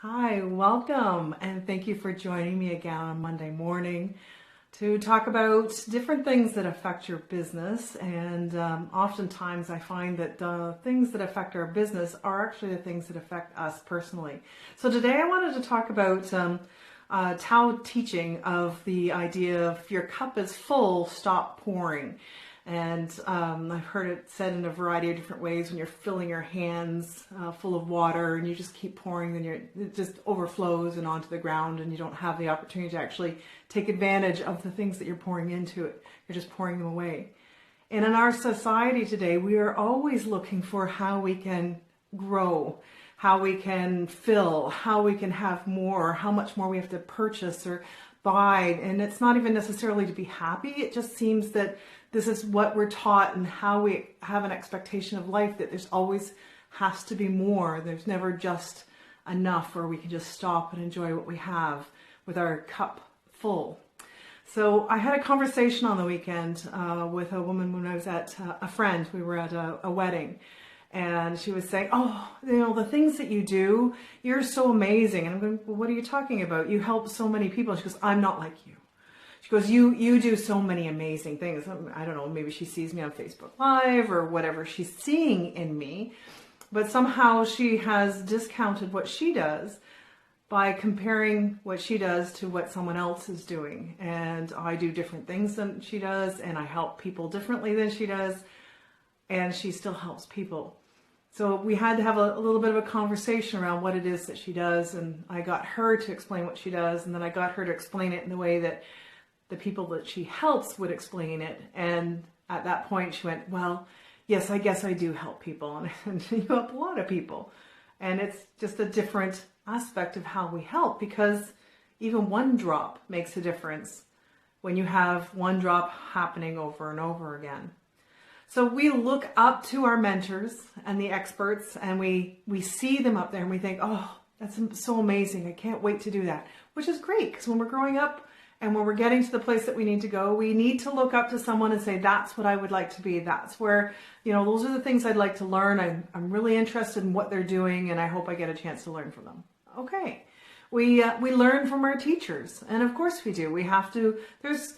Hi, welcome, and thank you for joining me again on Monday morning to talk about different things that affect your business. And oftentimes I find that the things that affect our business are actually the things that affect us personally. So today I wanted to talk about Tao teaching of the idea of if your cup is full, stop pouring. And I've heard it said in a variety of different ways. When you're filling your hands full of water and you just keep pouring, then it just overflows and onto the ground, and you don't have the opportunity to actually take advantage of the things that you're pouring into it. You're just pouring them away. And in our society today, we are always looking for how we can grow, how we can fill, how we can have more, how much more we have to purchase or buy. And it's not even necessarily to be happy. It just seems that this is what we're taught and how we have an expectation of life, that there's always has to be more. There's never just enough where we can just stop and enjoy what we have with our cup full. So I had a conversation on the weekend with a woman when I was at a friend. We were at a wedding. And she was saying, oh, the things that you do, you're so amazing. And I'm going, well, what are you talking about? You help so many people. She goes, I'm not like you. She goes, you do so many amazing things. I don't know, maybe she sees me on Facebook Live or whatever she's seeing in me. But somehow she has discounted what she does by comparing what she does to what someone else is doing. And I do different things than she does, and I help people differently than she does, and she still helps people. So we had to have a little bit of a conversation around what it is that she does, and I got her to explain what she does, and then I got her to explain it in the way that the people that she helps would explain it. And at that point she went, well, yes, I guess I do help people, and you help a lot of people. And it's just a different aspect of how we help, because even one drop makes a difference when you have one drop happening over and over again. So we look up to our mentors and the experts, and we see them up there and we think, oh, that's so amazing. I can't wait to do that, which is great, because when we're growing up and when we're getting to the place that we need to go, we need to look up to someone and say, that's what I would like to be. That's where, those are the things I'd like to learn. I'm really interested in what they're doing, and I hope I get a chance to learn from them. Okay. We learn from our teachers, and of course we do. We have to, there's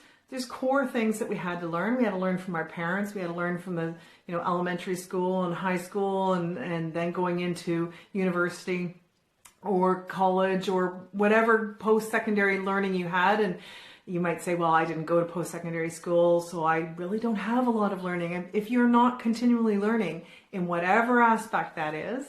core things that we had to learn. We had to learn from our parents. We had to learn from the, elementary school and high school, and then going into university or college or whatever post-secondary learning you had. And you might say, well, I didn't go to post-secondary school, so I really don't have a lot of learning. And if you're not continually learning in whatever aspect that is,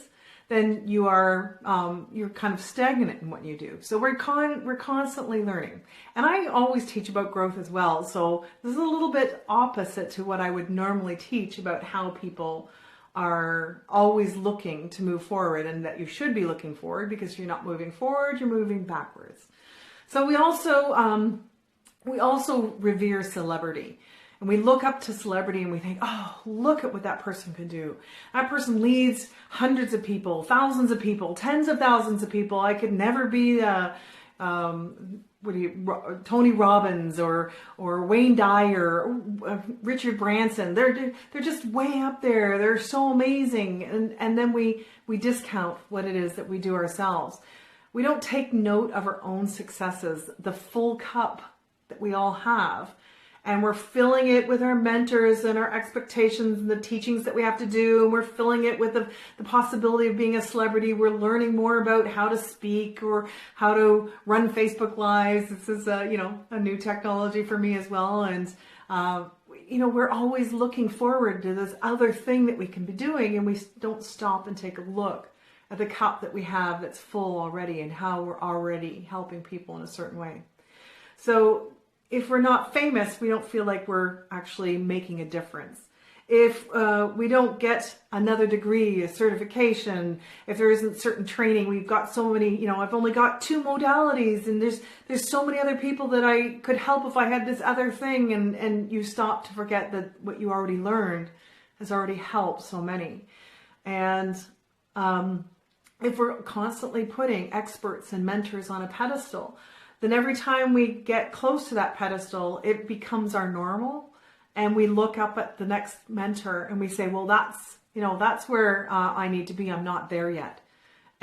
then you're kind of stagnant in what you do. So we're constantly learning. And I always teach about growth as well. So this is a little bit opposite to what I would normally teach about how people are always looking to move forward, and that you should be looking forward, because if you're not moving forward, you're moving backwards. So we also revere celebrity. And we look up to celebrity and we think, oh, look at what that person can do. That person leads hundreds of people, thousands of people, tens of thousands of people. I could never be Tony Robbins or Wayne Dyer, or Richard Branson. They're just way up there. They're so amazing. And then we discount what it is that we do ourselves. We don't take note of our own successes, the full cup that we all have. And we're filling it with our mentors and our expectations and the teachings that we have to do. And we're filling it with the possibility of being a celebrity. We're learning more about how to speak or how to run Facebook Lives. This is, a new technology for me as well. And, we're always looking forward to this other thing that we can be doing. And we don't stop and take a look at the cup that we have that's full already, and how we're already helping people in a certain way. So if we're not famous, we don't feel like we're actually making a difference. If we don't get another degree, a certification, if there isn't certain training, we've got so many, I've only got 2 modalities, and there's so many other people that I could help if I had this other thing, and you stop to forget that what you already learned has already helped so many. And if we're constantly putting experts and mentors on a pedestal, then every time we get close to that pedestal, it becomes our normal, and we look up at the next mentor and we say, well, that's where I need to be. I'm not there yet.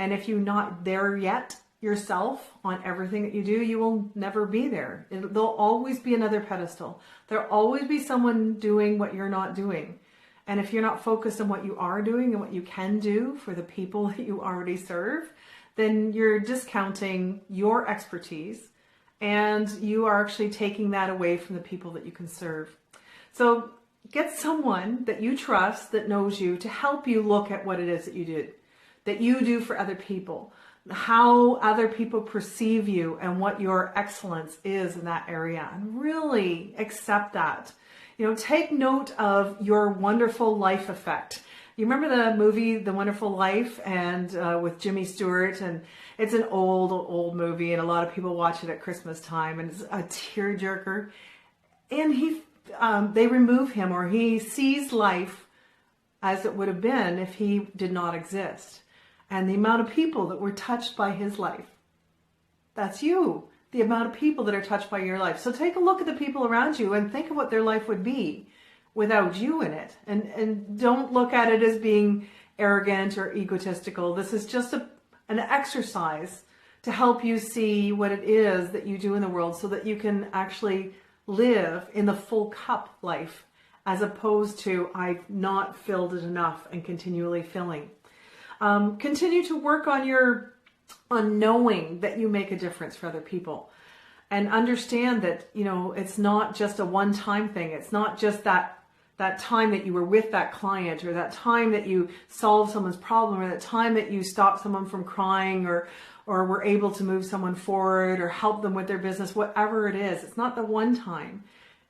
And if you're not there yet yourself on everything that you do, you will never be there. There'll always be another pedestal. There'll always be someone doing what you're not doing. And if you're not focused on what you are doing and what you can do for the people that you already serve, then you're discounting your expertise and you are actually taking that away from the people that you can serve. So get someone that you trust, that knows you, to help you look at what it is that you do for other people, how other people perceive you and what your excellence is in that area, and really accept that. You know, take note of your wonderful life effect. You remember the movie The Wonderful Life, and with Jimmy Stewart, and it's an old movie, and a lot of people watch it at Christmas time, and it's a tearjerker. And they remove him, or he sees life as it would have been if he did not exist. And the amount of people that were touched by his life, that's you. The amount of people that are touched by your life. So take a look at the people around you and think of what their life would be without you in it. And don't look at it as being arrogant or egotistical. This is just an exercise to help you see what it is that you do in the world so that you can actually live in the full cup life, as opposed to I've not filled it enough and continually filling. Continue to work on knowing that you make a difference for other people, and understand that, you know, it's not just a one-time thing. It's not just that time that you were with that client, or that time that you solved someone's problem, or that time that you stopped someone from crying, or were able to move someone forward or help them with their business, whatever it is. It's not the one time.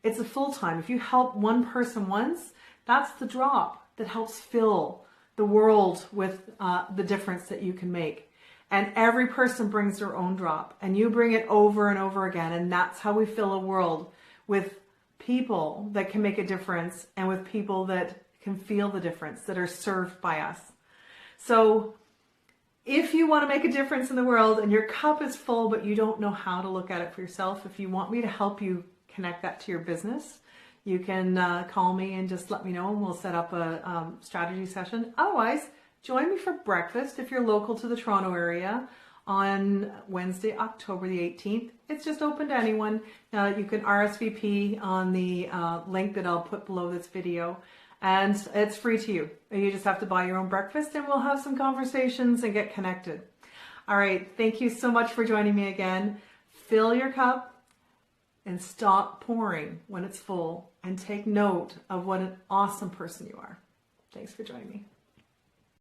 It's a full time. If you help one person once, that's the drop that helps fill the world with the difference that you can make. And every person brings their own drop, and you bring it over and over again. And that's how we fill a world, with people that can make a difference, and with people that can feel the difference, that are served by us. So if you want to make a difference in the world and your cup is full, but you don't know how to look at it for yourself, if you want me to help you connect that to your business, you can call me and just let me know, and we'll set up a strategy session. Otherwise, join me for breakfast if you're local to the Toronto area on Wednesday, October the 18th. It's just open to anyone. You can RSVP on the link that I'll put below this video, and it's free to you. You just have to buy your own breakfast, and we'll have some conversations and get connected. All right, thank you so much for joining me again. Fill your cup and stop pouring when it's full, and take note of what an awesome person you are. Thanks for joining me.